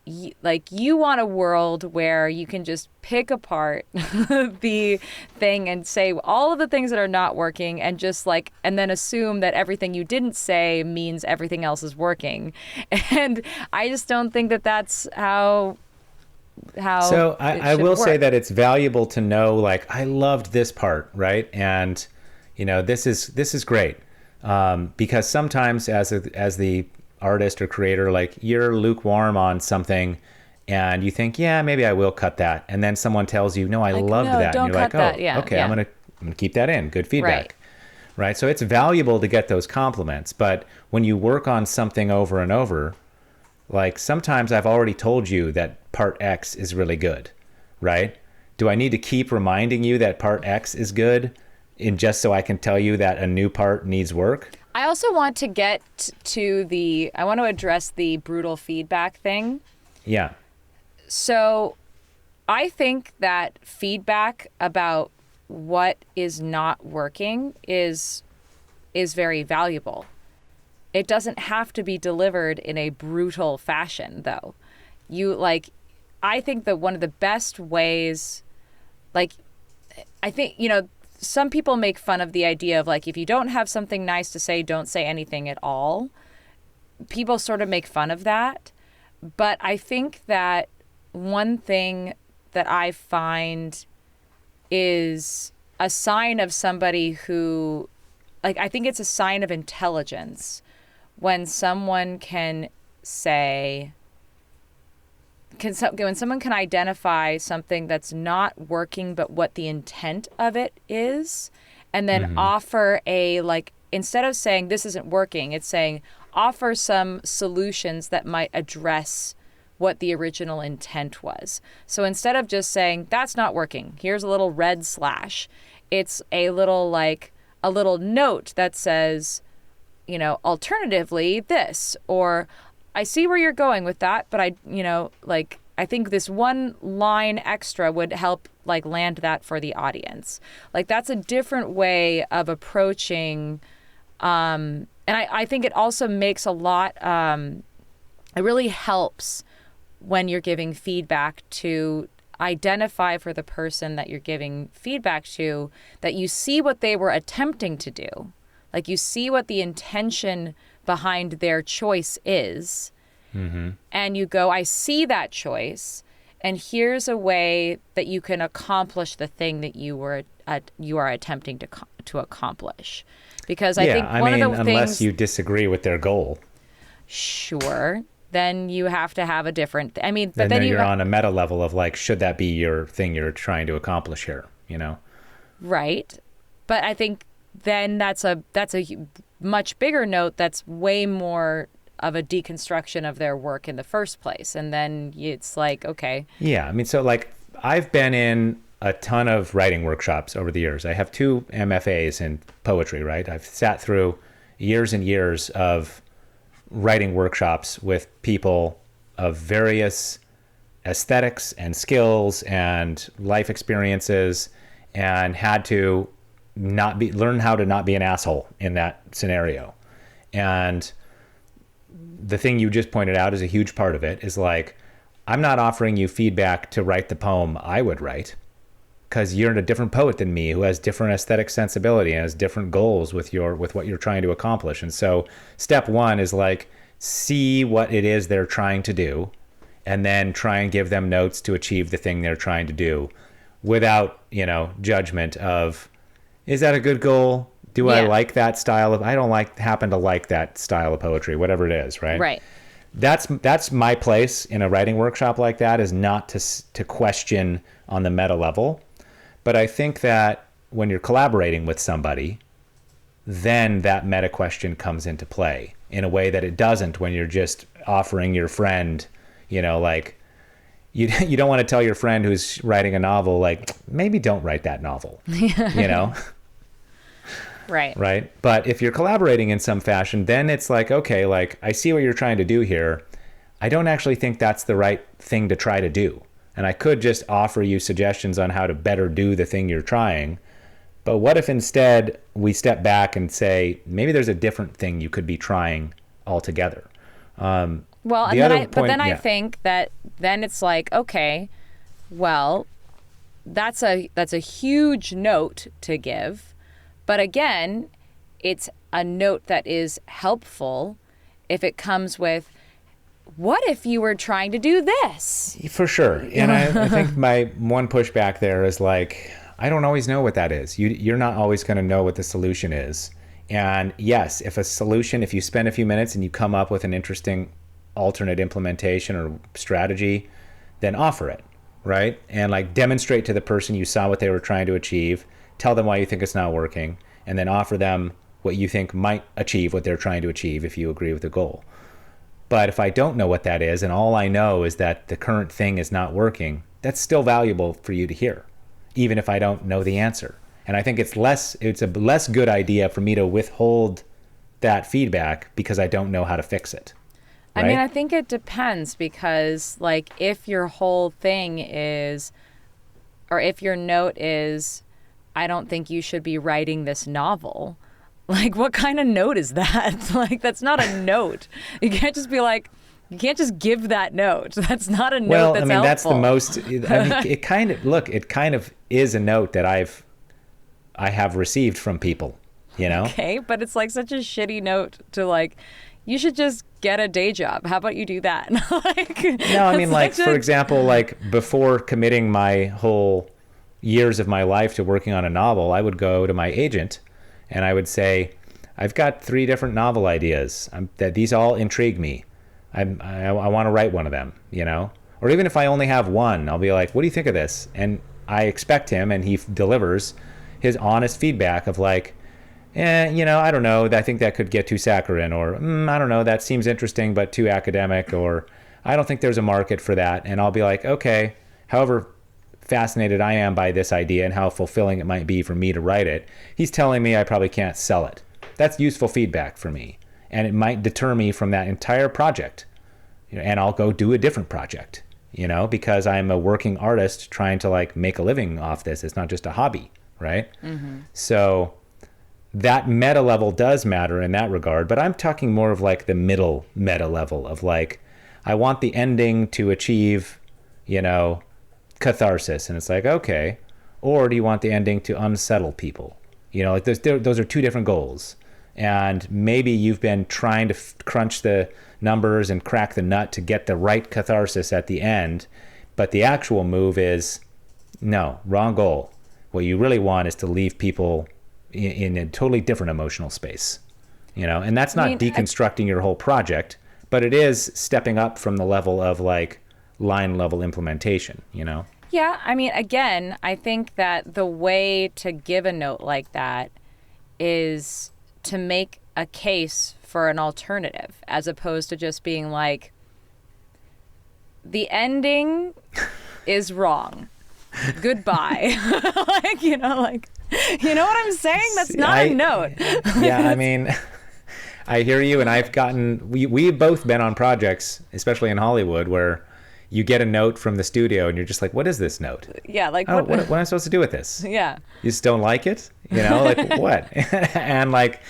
you want a world where you can just pick apart the thing and say all of the things that are not working, and just like, and then assume that everything you didn't say means everything else is working. And I just don't think that that's how So I will say that it's valuable to know, like, I loved this part, right? And, you know, this is great. Because sometimes as the artist or creator, like, you're lukewarm on something and you think, yeah, maybe I will cut that. And then someone tells you, no, I loved that. And you're like, oh, okay, I'm going to keep that in. Good feedback. Right. So it's valuable to get those compliments. But when you work on something over and over, like, sometimes I've already told you that part X is really good, right? Do I need to keep reminding you that part X is good just so I can tell you that a new part needs work? I also want to get to I want to address the brutal feedback thing. Yeah. So I think that feedback about what is not working is very valuable. It doesn't have to be delivered in a brutal fashion, though. I think that one of the best ways, like, I think, you know, some people make fun of the idea of, like, if you don't have something nice to say, don't say anything at all. People sort of make fun of that. But I think that one thing that I find is a sign of somebody who, like, I think it's a sign of intelligence when someone can say, when someone can identify something that's not working, but what the intent of it is, and then offer instead of saying this isn't working, it's saying offer some solutions that might address what the original intent was. So instead of just saying that's not working, here's a little red slash, it's a little note that says, you know, alternatively this, or I see where you're going with that, but I think this one line extra would help, like, land that for the audience. Like, that's a different way of approaching, and I think it also makes a lot, it really helps when you're giving feedback to identify for the person that you're giving feedback to that you see what they were attempting to do. Like, you see what the intention behind their choice is. And you go, I see that choice, and here's a way that you can accomplish the thing that you are attempting to accomplish. Because I think one of the things, unless you disagree with their goal, sure, then you have to have a different. But then you're on a meta level of, like, should that be your thing you're trying to accomplish here? You know, right? But I think then that's a much bigger note. That's way more of a deconstruction of their work in the first place. And then it's like, okay. Yeah. So, like, I've been in a ton of writing workshops over the years. I have 2 MFAs in poetry, right? I've sat through years and years of writing workshops with people of various aesthetics and skills and life experiences, and had to learn how to not be an asshole in that scenario. And the thing you just pointed out is a huge part of it, is like, I'm not offering you feedback to write the poem I would write, because you're a different poet than me who has different aesthetic sensibility and has different goals with what you're trying to accomplish. And so step one is like, see what it is they're trying to do, and then try and give them notes to achieve the thing they're trying to do, without, judgment of, is that a good goal? Do I like that style of, I don't happen to like that style of poetry, whatever it is, right? Right. That's my place in a writing workshop like that, is not to question on the meta level. But I think that when you're collaborating with somebody, then that meta question comes into play in a way that it doesn't when you're just offering your friend, like, you don't want to tell your friend who's writing a novel, like, maybe don't write that novel, Right. Right. But if you're collaborating in some fashion, then it's like, okay, like, I see what you're trying to do here. I don't actually think that's the right thing to try to do. And I could just offer you suggestions on how to better do the thing you're trying. But what if instead we step back and say, maybe there's a different thing you could be trying altogether? Well, I think that then it's like, okay, well, that's a huge note to give. But again, it's a note that is helpful if it comes with, what if you were trying to do this? For sure. And I think my one pushback there is like, I don't always know what that is. You're not always going to know what the solution is. And yes, if you spend a few minutes and you come up with an interesting alternate implementation or strategy, then offer it, right? And like, demonstrate to the person you saw what they were trying to achieve, tell them why you think it's not working, and then offer them what you think might achieve what they're trying to achieve if you agree with the goal. But if I don't know what that is, and all I know is that the current thing is not working, that's still valuable for you to hear, even if I don't know the answer. And I think it's a less good idea for me to withhold that feedback because I don't know how to fix it. Right? I mean, I think it depends, because like, if your whole thing is, or if your note is, I don't think you should be writing this novel, like, what kind of note is that? Like, that's not a note. You can't just be like, you can't just give that note. That's not a note that's helpful. Well, I mean, that's the most, it kind of is a note that I have received from people, Okay, but it's like such a shitty note to like, you should just get a day job. How about you do that? No, I mean, like, for example, like, before committing my whole years of my life to working on a novel, I would go to my agent and I would say, I've got 3 different novel ideas that these all intrigue me. I want to write one of them, Or even if I only have one, I'll be like, what do you think of this? And I expect him, and he delivers his honest feedback of like, I don't know, I think that could get too saccharine, or I don't know, that seems interesting but too academic, or I don't think there's a market for that. And I'll be like, okay, however fascinated I am by this idea and how fulfilling it might be for me to write it, he's telling me I probably can't sell it. That's useful feedback for me, and it might deter me from that entire project, and I'll go do a different project, because I'm a working artist trying to like make a living off this. It's not just a hobby, right? Mm-hmm. So that meta level does matter in that regard, but I'm talking more of like the middle meta level of like, I want the ending to achieve, catharsis. And it's like, okay, or do you want the ending to unsettle people? Like those are 2 different goals. And maybe you've been trying to crunch the numbers and crack the nut to get the right catharsis at the end, but the actual move is, no, wrong goal. What you really want is to leave people in a totally different emotional space, and that's not deconstructing your whole project, but it is stepping up from the level of like line level implementation, Yeah, I mean, again, I think that the way to give a note like that is to make a case for an alternative, as opposed to just being like, the ending is wrong. Goodbye. You know what I'm saying? That's not a note. Yeah, I mean, I hear you, and we've both been on projects, especially in Hollywood, where, you get a note from the studio and you're just like, what is this note? Yeah, like What am I supposed to do with this? Yeah. You just don't like it? You know, like what? And like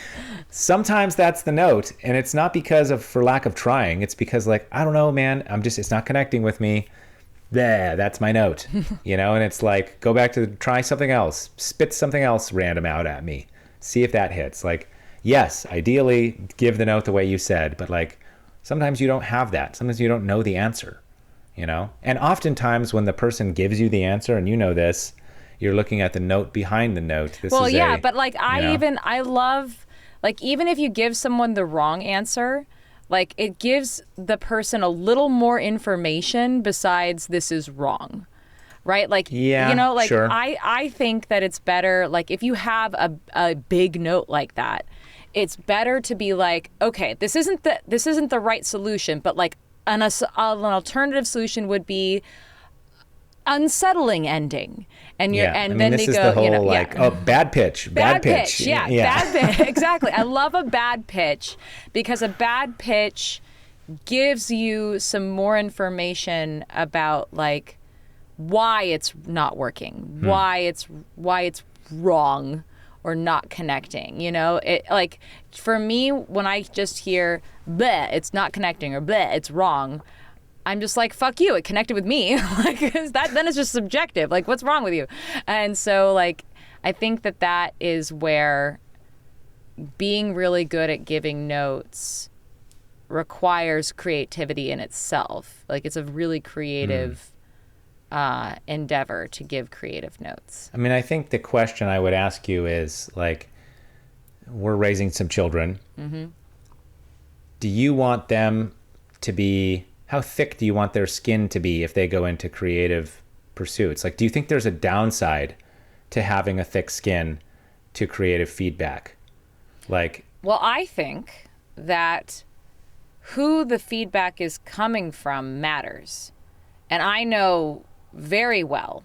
sometimes that's the note, and it's not because of for lack of trying. It's because like, I don't know, man, it's not connecting with me. There, that's my note. You know, and it's like, go back to try something else, spit something else random out at me. See if that hits. Like, yes, ideally give the note the way you said, but like sometimes you don't have that. Sometimes you don't know the answer, you know? And oftentimes when the person gives you the answer, and you know this, you're looking at the note behind the note. Well, yeah, but like I love, like, even if you give someone the wrong answer, like it gives the person a little more information besides this is wrong. Right? Like, yeah, you know, like sure. I think that it's better, like if you have a big note like that, it's better to be like, okay, this isn't the right solution, but like an alternative solution would be unsettling ending. And you're, and I mean, then this they is go, the whole you know, like, yeah. oh, bad pitch. Bad pitch. Bad pitch. Exactly. I love a bad pitch because a bad pitch gives you some more information about like why it's not working, why it's wrong or not connecting. You know, it like for me, when I just hear bleh, it's not connecting, or bleh, it's wrong, I'm just like, fuck you, it connected with me. Like, that then it's just subjective. Like, what's wrong with you? And so like I think that is where being really good at giving notes requires creativity in itself. Like, it's a really creative endeavor to give creative notes. I mean, I think the question I would ask you is like, we're raising some children. Mm-hmm. Do you want them to be, how thick do you want their skin to be if they go into creative pursuits? Like, do you think there's a downside to having a thick skin to creative feedback? Like, well, I think that who the feedback is coming from matters. And I know very well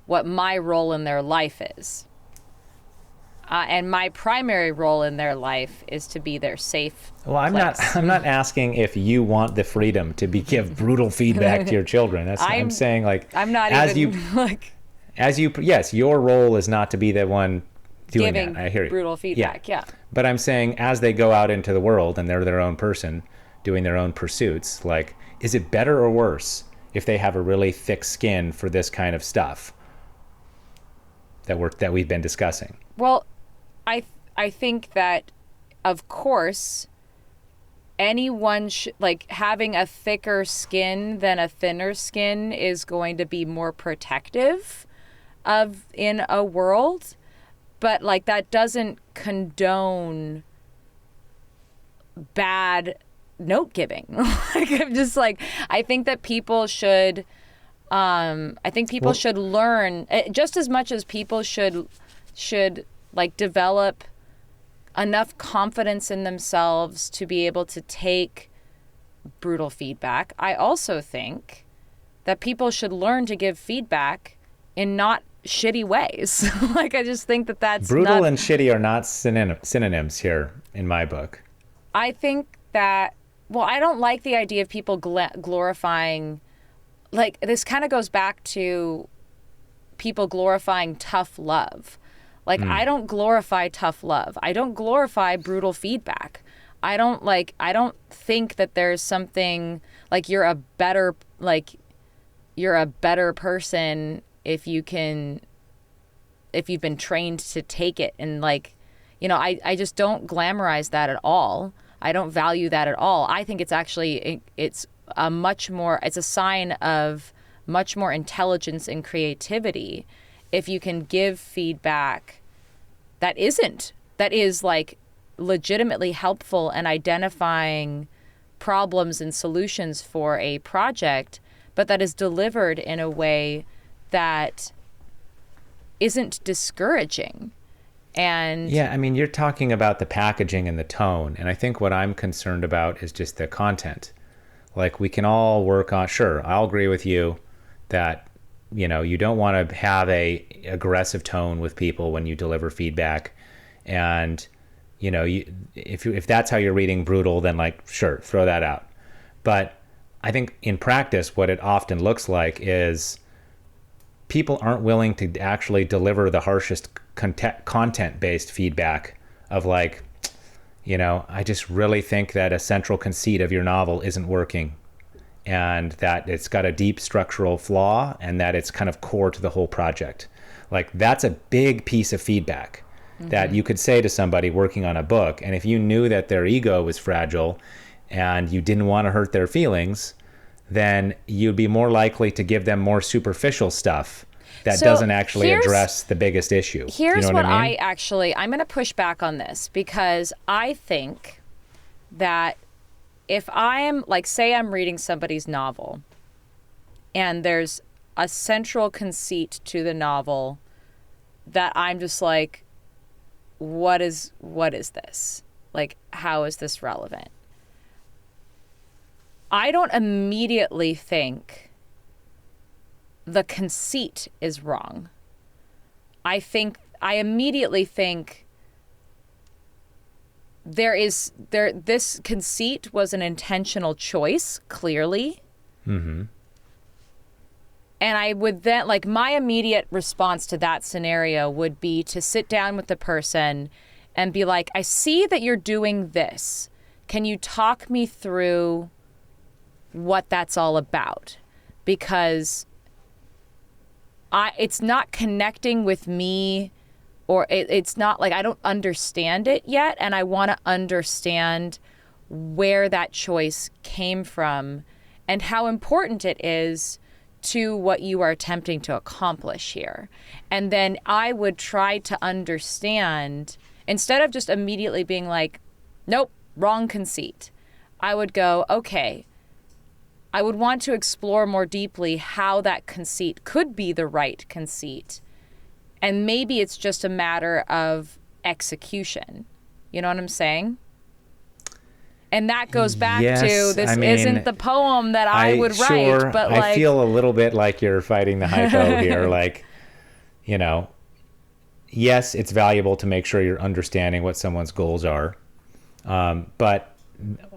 what my role in their life is. And my primary role in their life is to be their safe well, I'm place. not asking if you want the freedom to give brutal feedback to your children. I'm saying like, I'm not as even you, like yes, your role is not to be the one doing giving that. I hear you. brutal feedback. Yeah. But I'm saying as they go out into the world and they're their own person doing their own pursuits, like, is it better or worse if they have a really thick skin for this kind of stuff that we've been discussing? Well, I think that, of course, anyone like having a thicker skin than a thinner skin is going to be more protective in a world, but like that doesn't condone bad note giving. Like, I'm just like, I think that people should should learn just as much as people should like develop enough confidence in themselves to be able to take brutal feedback. I also think that people should learn to give feedback in not shitty ways. Like, I just think that's brutal and shitty are not synonyms here in my book. I think that, well, I don't like the idea of people glorifying, like, this kind of goes back to people glorifying tough love. Like, I don't glorify tough love. I don't glorify brutal feedback. I don't think that there's something like you're a better person if you've been trained to take it. And like, you know, I just don't glamorize that at all. I don't value that at all. I think it's actually, it's a sign of much more intelligence and creativity if you can give feedback that is like legitimately helpful and identifying problems and solutions for a project, but that is delivered in a way that isn't discouraging. And yeah, I mean, you're talking about the packaging and the tone, and I think what I'm concerned about is just the content. Like, we can all work on, sure, I'll agree with you that, you know, you don't want to have a aggressive tone with people when you deliver feedback. And, you know, if that's how you're reading brutal, then like, sure, throw that out. But I think in practice, what it often looks like is people aren't willing to actually deliver the harshest content-based feedback of like, I just really think that a central conceit of your novel isn't working, and that it's got a deep structural flaw, and that it's kind of core to the whole project. Like, that's a big piece of feedback that you could say to somebody working on a book. And if you knew that their ego was fragile and you didn't want to hurt their feelings, then you'd be more likely to give them more superficial stuff that doesn't actually address the biggest issue. Here's what I mean? I'm going to push back on this, because I think that if I am, like, say I'm reading somebody's novel and there's a central conceit to the novel that I'm just like, what is this? Like, how is this relevant? I don't immediately think the conceit is wrong. I immediately think this conceit was an intentional choice, clearly. Mm-hmm. And I would then, like, my immediate response to that scenario would be to sit down with the person and be like, I see that you're doing this. Can you talk me through what that's all about? Because it's not connecting with me, or it's not like I don't understand it yet. And I want to understand where that choice came from and how important it is to what you are attempting to accomplish here. And then I would try to understand, instead of just immediately being like, nope, wrong conceit. I would go, okay, I would want to explore more deeply how that conceit could be the right conceit. And maybe it's just a matter of execution. You know what I'm saying? And that goes back to, this isn't the poem that I would write, but like, I feel a little bit like you're fighting the hypo here. Like, yes, it's valuable to make sure you're understanding what someone's goals are. But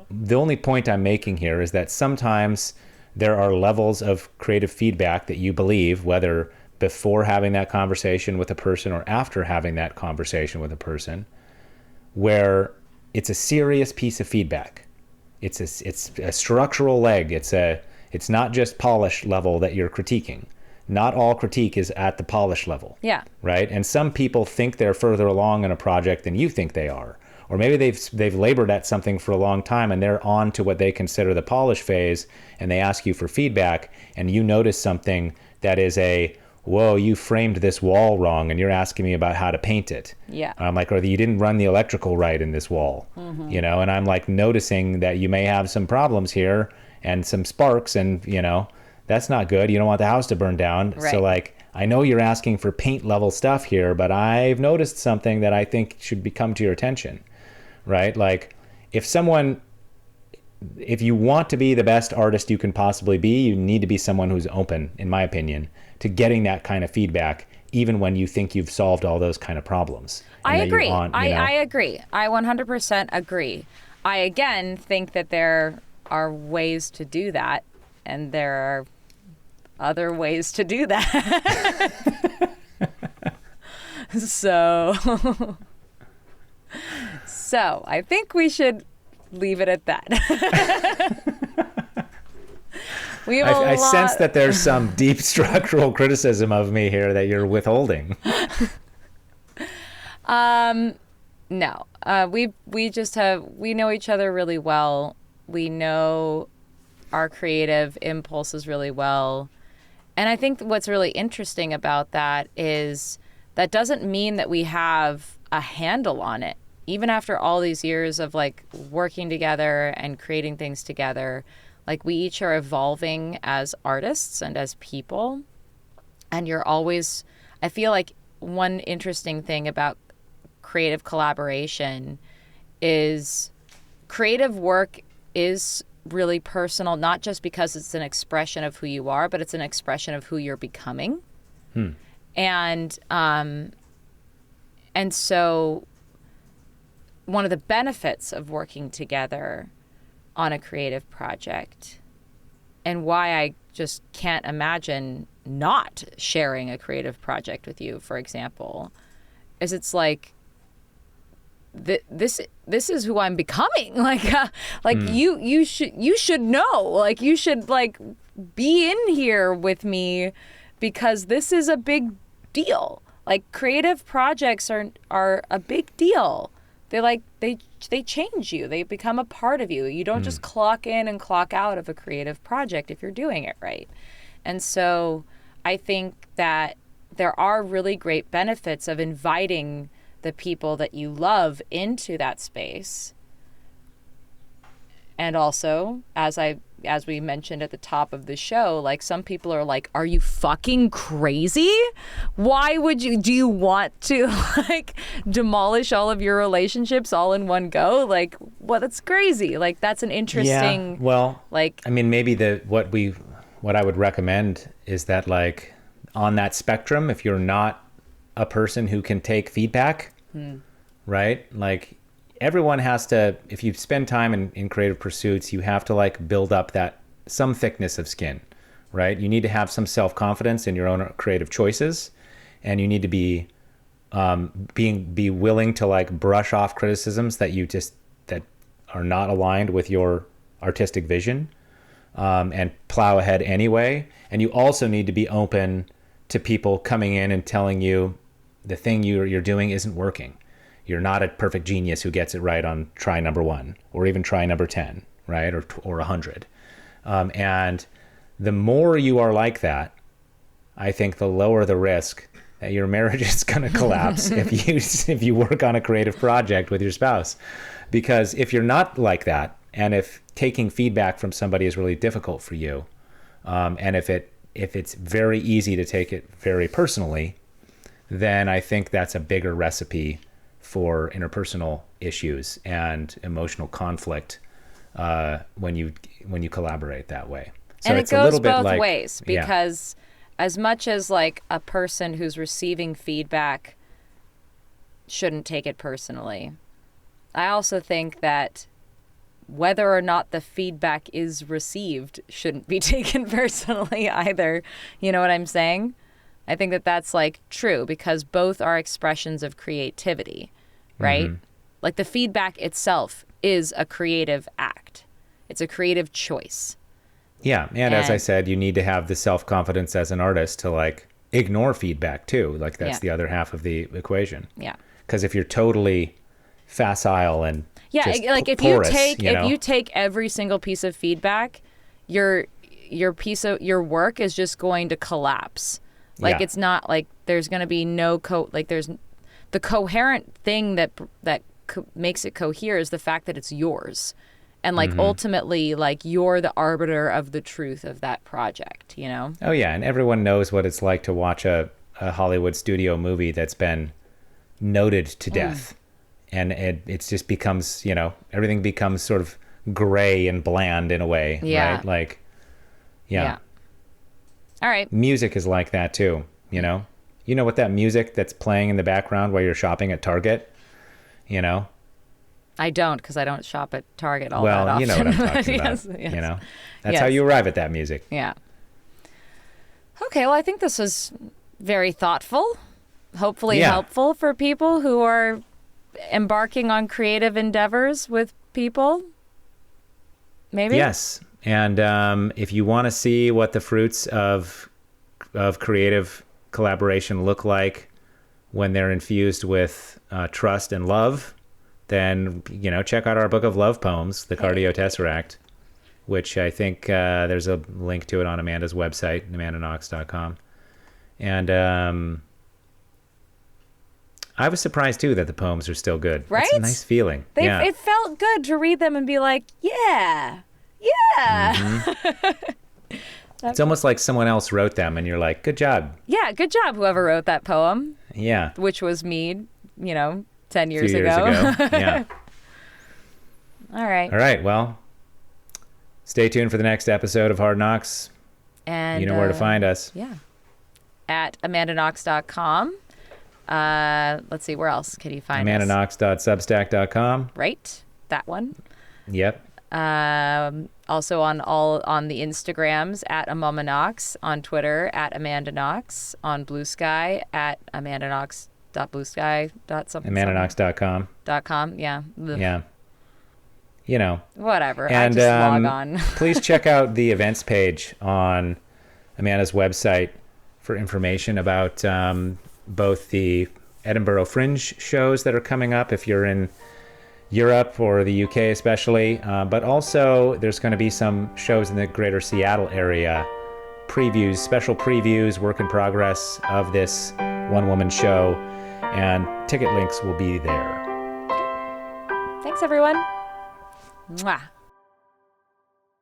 the only point I'm making here is that sometimes there are levels of creative feedback that you believe, whether before having that conversation with a person or after having that conversation with a person, where it's a serious piece of feedback. It's a structural leg. It's not just polish level that you're critiquing. Not all critique is at the polish level. Yeah. Right? And some people think they're further along in a project than you think they are. Or maybe they've labored at something for a long time and they're on to what they consider the polish phase, and they ask you for feedback, and you notice something that is whoa, you framed this wall wrong, and you're asking me about how to paint it. Yeah. I'm like, or you didn't run the electrical right in this wall, and I'm like noticing that you may have some problems here and some sparks, and that's not good. You don't want the house to burn down. Right. So like, I know you're asking for paint level stuff here, but I've noticed something that I think should come to your attention, right? Like, if you want to be the best artist you can possibly be, you need to be someone who's open, in my opinion, to getting that kind of feedback, even when you think you've solved all those kind of problems. I agree. I agree. I 100% agree. I, again, think that there are ways to do that, and there are other ways to do that. So I think we should leave it at that. I sense that there's some deep structural criticism of me here that you're withholding. No. We know each other really well. We know our creative impulses really well. And I think what's really interesting about that is that doesn't mean that we have a handle on it. Even after all these years of like working together and creating things together, like we each are evolving as artists and as people. And I feel like one interesting thing about creative collaboration is creative work is really personal, not just because it's an expression of who you are, but it's an expression of who you're becoming. And so one of the benefits of working together on a creative project and why I just can't imagine not sharing a creative project with you, for example, is it's like this is who I'm becoming. You should know. Like, you should like be in here with me, because this is a big deal. Like, creative projects are a big deal. They change you. They become a part of you. You don't just clock in and clock out of a creative project if you're doing it right. And so I think that there are really great benefits of inviting the people that you love into that space. And also, as we mentioned at the top of the show, like, some people are like, are you fucking crazy? Why do you want to like demolish all of your relationships all in one go? Like, well, that's crazy. Like, that's an interesting, like, I mean, maybe what I would recommend is that, like, on that spectrum, if you're not a person who can take feedback, right? Like, everyone has to, if you spend time in creative pursuits, you have to like build up that some thickness of skin, right? You need to have some self-confidence in your own creative choices, and you need to be willing to like brush off criticisms that are not aligned with your artistic vision, and plow ahead anyway. And you also need to be open to people coming in and telling you the thing you're doing isn't working. You're not a perfect genius who gets it right on try number 1 or even try number 10, right? Or 100. And the more you are like that, I think the lower the risk that your marriage is going to collapse if you work on a creative project with your spouse. Because if you're not like that, and if taking feedback from somebody is really difficult for you, and if it's very easy to take it very personally, then I think that's a bigger recipe for interpersonal issues and emotional conflict when you collaborate that way. So and it's it goes a little bit both like, ways, because as much as like a person who's receiving feedback shouldn't take it personally, I also think that whether or not the feedback is received shouldn't be taken personally either. You know what I'm saying? I think that that's like true, because both are expressions of creativity, right? Mm-hmm. Like, the feedback itself is a creative act. It's a creative choice. Yeah. And as I said, you need to have the self-confidence as an artist to like ignore feedback too. Like, that's the other half of the equation. Yeah. Because if you're totally facile and like if porous, you take every single piece of feedback, your piece of your work is just going to collapse. Like, it's not like there's going to be there's the coherent thing that makes it cohere is the fact that it's yours. And like, ultimately, like, you're the arbiter of the truth of that project, you know? Oh yeah. And everyone knows what it's like to watch a Hollywood studio movie that's been noted to death. And it just becomes, everything becomes sort of gray and bland in a way, right? Like, yeah. All right. Music is like that too, You know what that music that's playing in the background while you're shopping at Target, I don't, because I don't shop at Target that often. Well, you know what I'm talking about. Yes. That's how you arrive at that music. Yeah. Okay, well, I think this was very thoughtful, hopefully helpful for people who are embarking on creative endeavors with people. Maybe? Yes. And if you want to see what the fruits of creative collaboration look like when they're infused with trust and love, then, check out our book of love poems, The Cardio Tesseract, which I think there's a link to it on Amanda's website, amandaknox.com. And I was surprised, too, that the poems are still good. Right? It's a nice feeling. It felt good to read them and be like, yeah. Mm-hmm. It's almost like someone else wrote them, and you're like, good job. Yeah, good job, whoever wrote that poem. Yeah. Which was me, 10 years ago. Yeah. All right. All right. Well, stay tuned for the next episode of Hard Knocks. And you know where to find us. Yeah. At amandaknox.com. Let's see, where else can you find us? amandaknox.substack.com. Right. That one. Yep. Also on the Instagrams at Amama Knox, on Twitter at Amanda Knox, on Blue Sky at amandaknox.bluesky.something. AmandaKnox.com. .com, yeah. Ugh. Yeah. You know. Whatever. And I just log on. please check out the events page on Amanda's website for information about both the Edinburgh Fringe shows that are coming up if you're in Europe or the UK especially, but also there's going to be some shows in the greater Seattle area, previews, special previews, work in progress of this one-woman show, and ticket links will be there. Thanks, everyone. Mwah.